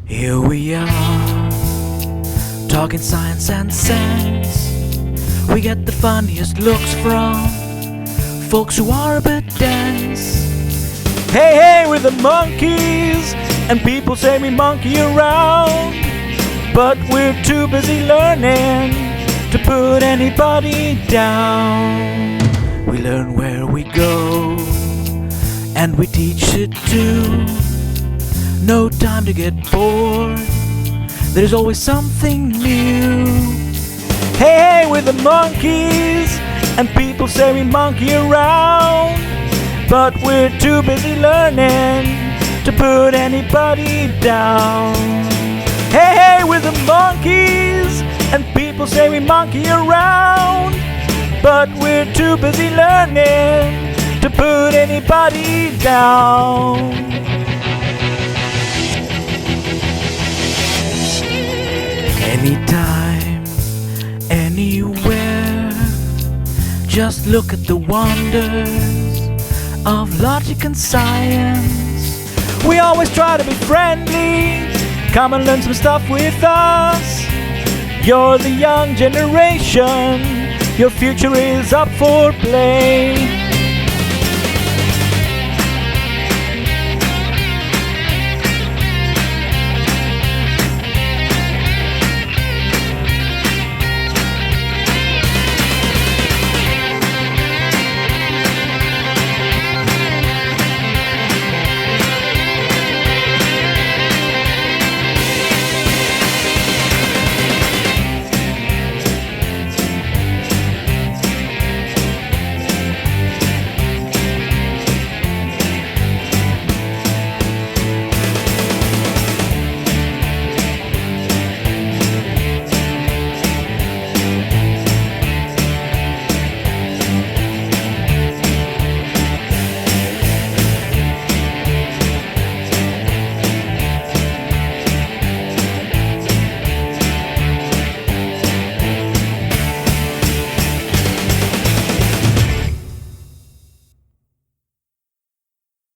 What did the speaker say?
Here we are, talking science and sense. We get the funniest looks from folks who are a bit dense. Hey, hey, we're the monkeys, and people say we monkey around, but we're too busy learning to put anybody down. We learn where we go, and we teach it too. No time to get bored, there's always something new. Hey, hey, we're the monkeys, and people say we monkey around, but we're too busy learning to put anybody down. Hey, hey, we're the monkeys, and people say we monkey around, but we're too busy learning to put anybody down. Anytime, anywhere, just look at the wonders of logic and science. We always try to be friendly, come and learn some stuff with us. You're the young generation, your future is up for play.